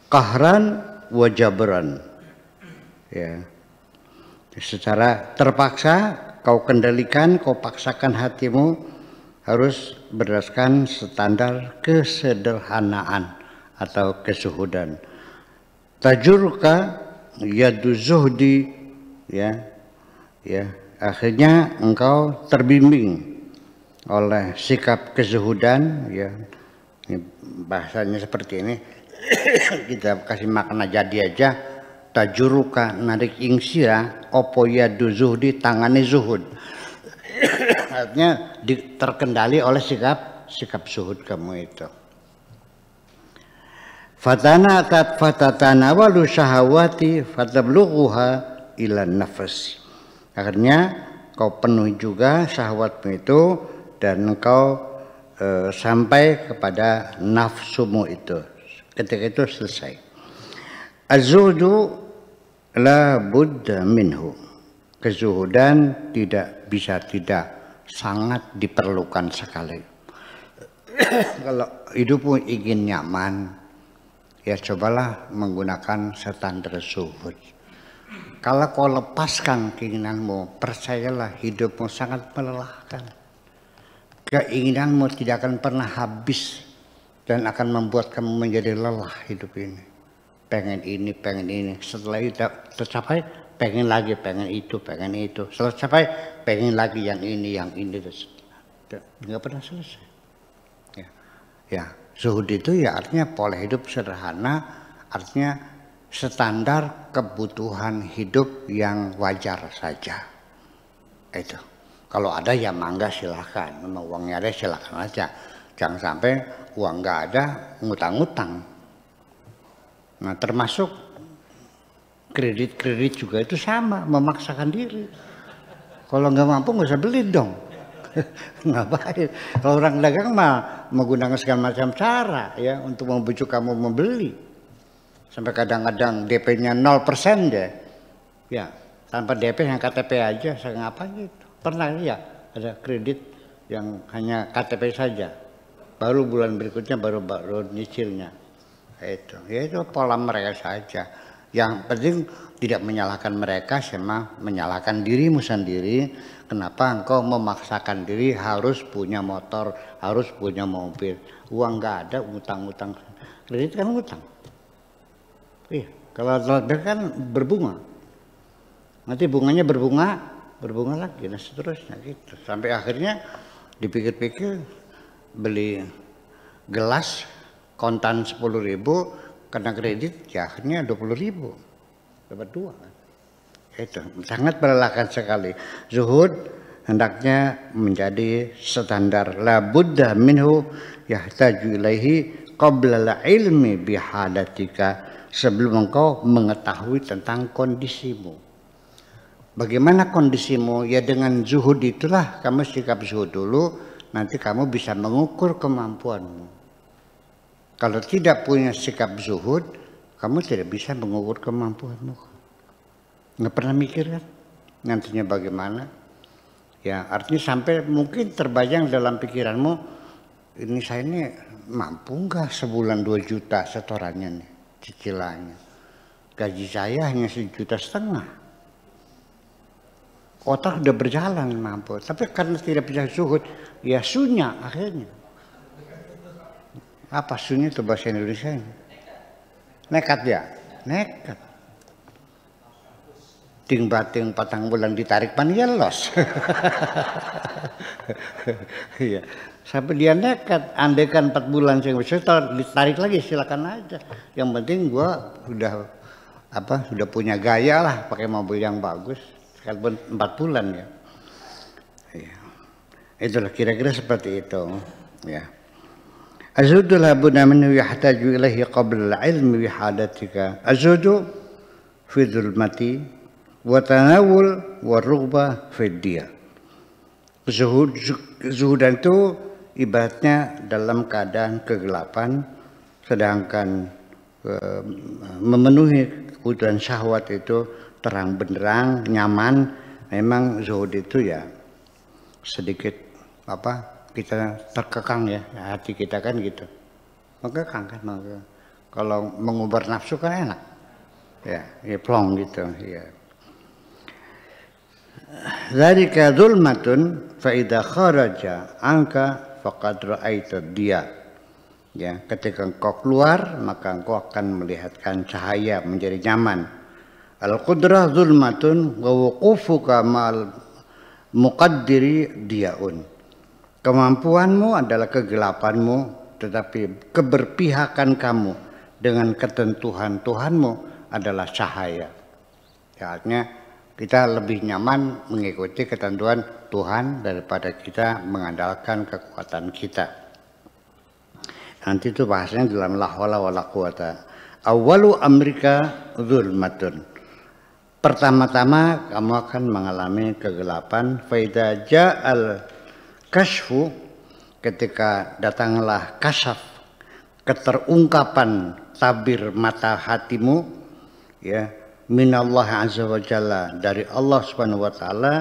qahran wa jabran. Ya. Secara terpaksa kau kendalikan, kau paksakan hatimu harus berdasarkan standar kesederhanaan atau kesuhudan. Tajurka yadu zuhdi, ya, akhirnya engkau terbimbing oleh sikap kezuhudan, ya. Ini bahasanya seperti ini. Kita kasih makna jadi aja. Tajuruka narik ingsira opo yadu zuhdi, tangane zuhud. Artinya terkendali oleh sikap zuhud kamu itu. Fatatanawalu syahawati fatablughuha ila nafsi. Akhirnya kau penuhi juga syahwatmu itu dan engkau sampai kepada nafsumu itu. Ketika itu selesai. Az-zuhdu la budda minhu. Kezuhudan tidak sangat diperlukan sekali. Kalau hidupmu ingin nyaman, ya cobalah menggunakan standar zuhud. Kalau kau lepaskan keinginanmu, percayalah hidupmu sangat melelahkan. Keinginanmu tidak akan pernah habis dan akan membuat kamu menjadi lelah hidup ini. Pengen ini, pengen ini. Setelah itu tercapai, pengen lagi, pengen itu, pengen itu. Setelah tercapai, pengen lagi yang ini, yang ini. Nggak pernah selesai. Ya, zuhud itu ya artinya pola hidup sederhana, artinya standar kebutuhan hidup yang wajar saja. Itu. Kalau ada ya mangga silahkan, memang uangnya ada silahkan aja. Jangan sampai uang nggak ada, ngutang-ngutang. Nah termasuk kredit juga itu sama, memaksakan diri. Kalau nggak mampu nggak usah beli dong. Ngapain? Kalau orang dagang mah menggunakan segala macam cara ya untuk membujuk kamu membeli. Sampai kadang-kadang DP-nya 0% deh. Ya, tanpa DP yang KTP aja saya ngapain gitu. Pernah ya ada kredit yang hanya KTP saja. Baru bulan berikutnya baru nyicilnya. Itu. Ya itu pola mereka saja. Yang penting tidak menyalahkan mereka, sama menyalahkan dirimu sendiri. Kenapa engkau memaksakan diri harus punya motor, harus punya mobil. Uang nggak ada, utang-utang. Kredit kan utang. Iya, kalau telat kan berbunga. Nanti bunganya berbunga lagi, dan seterusnya gitu. Sampai akhirnya dipikir-pikir beli gelas kontan 10.000 kena kredit, ya akhirnya 20.000, dapat 2 kan. Itu sangat melelahkan sekali. Zuhud hendaknya menjadi standar la budda minhu yahtaju ilaihi qabla al-ilmi bihalatika, sebelum engkau mengetahui tentang kondisimu. Bagaimana kondisimu? Ya dengan zuhud itulah kamu sikap zuhud dulu, nanti kamu bisa mengukur kemampuanmu. Kalau tidak punya sikap zuhud, kamu tidak bisa mengukur kemampuanmu. Nggak pernah mikir kan nantinya bagaimana? Ya artinya sampai mungkin terbayang dalam pikiranmu, ini saya ini mampu nggak sebulan 2 juta setorannya nih cicilannya. Gaji saya hanya 1,5 juta. Otak udah berjalan mampu, tapi karena tidak bisa zuhud, ya sunya akhirnya. Apa sunya itu bahasa Indonesia ini? Nekat ya, nekat. Ting bating 4 bulan ditarik pan ya los. Iya. Sampai dia nekat, andaikan 4 bulan saya bisa ditarik lagi silakan aja. Yang penting gua sudah punya gaya lah, pakai mobil yang bagus. Sekalipun 4 bulan ya. Iya. Itulah kira-kira seperti itu. Ya. Az-zuhdu la budda minhu yahtaju ilaihi qabla al-ilmi bi hadatika. Az-zuhdu fi dhulmati wa tanawul wa rughbah fi dia. Zuhudan itu ibaratnya dalam keadaan kegelapan, sedangkan memenuhi kebutuhan syahwat itu terang benderang, nyaman. Memang zuhud itu ya sedikit kita terkekang ya, hati kita kan gitu, mengekang kan, Kalau mengubur nafsu kan enak. Ya plong gitu. Ya. Dzalika dzulmatun fa idza kharaja anka faqad ra'aita dia. Ya, ketika engkau keluar maka engkau akan melihatkan cahaya menjadi nyaman. Al-qudrah zulmatun wa wuqufuka ma'al muqaddiri diaun. Kemampuanmu adalah kegelapanmu, tetapi keberpihakan kamu dengan ketentuan Tuhanmu adalah cahaya. Ya, artinya kita lebih nyaman mengikuti ketentuan Tuhan daripada kita mengandalkan kekuatan kita. Nanti itu bahasanya dalam la haula wala quwata. Awwalu amrika zulmatun. Pertama-tama kamu akan mengalami kegelapan. Faida ja'al kasyfu, ketika datanglah kasyaf, keterungkapan tabir mata hatimu, ya, minallah azza wa jalla, dari Allah subhanahu wa ta'ala,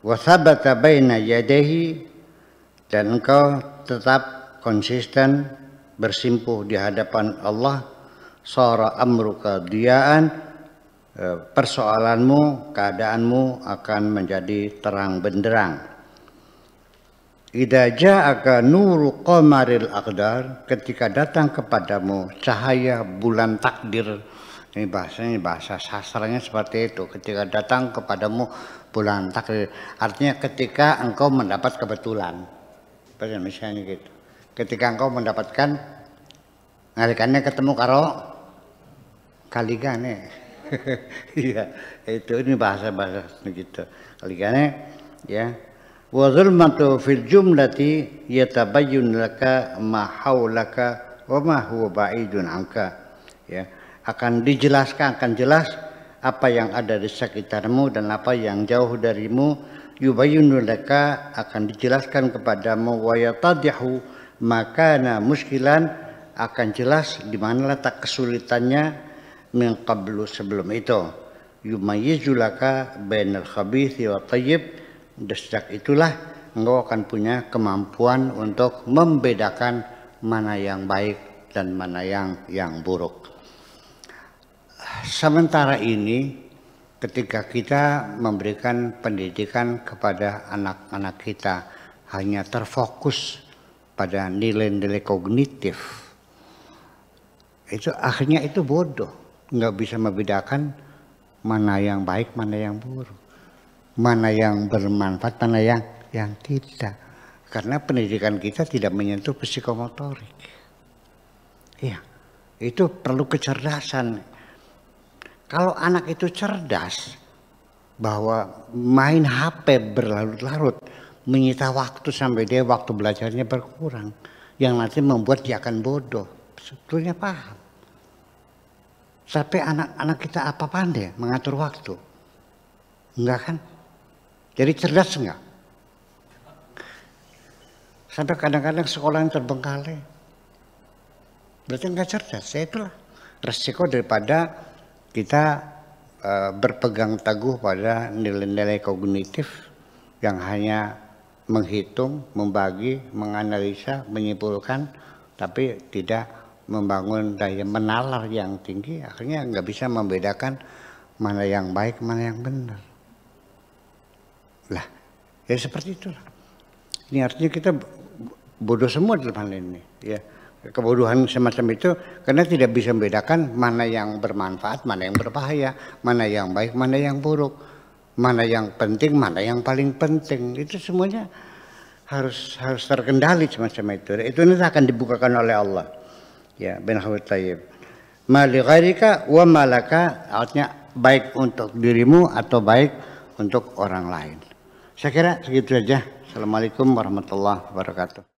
wasabata baina yadayhi, dan engkau tetap konsisten bersimpuh di hadapan Allah, sara amruka diyaan, persoalanmu, keadaanmu akan menjadi terang benderang. Idza ja'aka nuru qamaril aqdar, ketika datang kepadamu cahaya bulan takdir. Ini bahasanya, bahasa sastranya seperti itu. Ketika datang kepadamu bulan takdir, artinya ketika engkau mendapat kebetulan. Misalnya gitu. Ketika engkau mendapatkan ngalikannya ketemu karo kaligane. Iya, itu ini bahasa-bahasa gitu. Kaligane ya. Wa zulmatu fil jumlati yatabayyun laka ma haulaka wa ma huwa ba'idun anka. Ya, akan dijelaskan, akan jelas apa yang ada di sekitarmu dan apa yang jauh darimu. Yubayyinu laka, akan dijelaskan kepadamu, wa yatadihu makana muskilan, akan jelas di mana letak kesulitannya min qablu, sebelum itu. Yumayyizu laka bainal khabithi wa thayyib, sejak itulah engkau akan punya kemampuan untuk membedakan mana yang baik dan mana yang buruk. Sementara ini ketika kita memberikan pendidikan kepada anak-anak kita hanya terfokus pada nilai-nilai kognitif, itu akhirnya itu bodoh, nggak bisa membedakan mana yang baik, mana yang buruk, mana yang bermanfaat, mana yang tidak, karena pendidikan kita tidak menyentuh psikomotorik. Iya, itu perlu kecerdasan. Kalau anak itu cerdas, bahwa main HP berlarut-larut menyita waktu sampai dia waktu belajarnya berkurang, yang nanti membuat dia akan bodoh, sebetulnya paham. Tapi anak-anak kita apa pandai mengatur waktu? Enggak kan? Jadi cerdas enggak? Sampai kadang-kadang sekolah yang terbengkalai, berarti enggak cerdas. Ya itulah resiko daripada kita berpegang teguh pada nilai-nilai kognitif yang hanya menghitung, membagi, menganalisa, menyimpulkan, tapi tidak membangun daya menalar yang tinggi. Akhirnya nggak bisa membedakan mana yang baik, mana yang benar. Lah, ya seperti itulah. Ini artinya kita bodoh semua dalam hal ini, ya. Kebodohan semacam itu karena tidak bisa membedakan mana yang bermanfaat, mana yang berbahaya, mana yang baik, mana yang buruk, mana yang penting, mana yang paling penting. Itu semuanya harus terkendali semacam itu. Itu nanti akan dibukakan oleh Allah. Ya, bin Hawat Tayyib. Ma li ghairika wa malaka, artinya baik untuk dirimu atau baik untuk orang lain. Saya kira segitu saja. Assalamualaikum warahmatullahi wabarakatuh.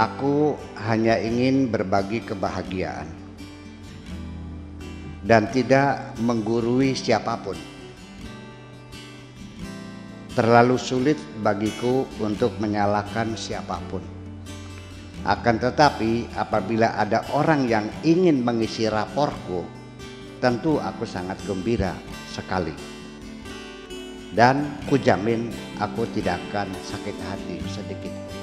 Aku hanya ingin berbagi kebahagiaan dan tidak menggurui siapapun. Terlalu sulit bagiku untuk menyalahkan siapapun. Akan tetapi apabila ada orang yang ingin mengisi raporku, tentu aku sangat gembira sekali. Dan kujamin aku tidak akan sakit hati sedikit.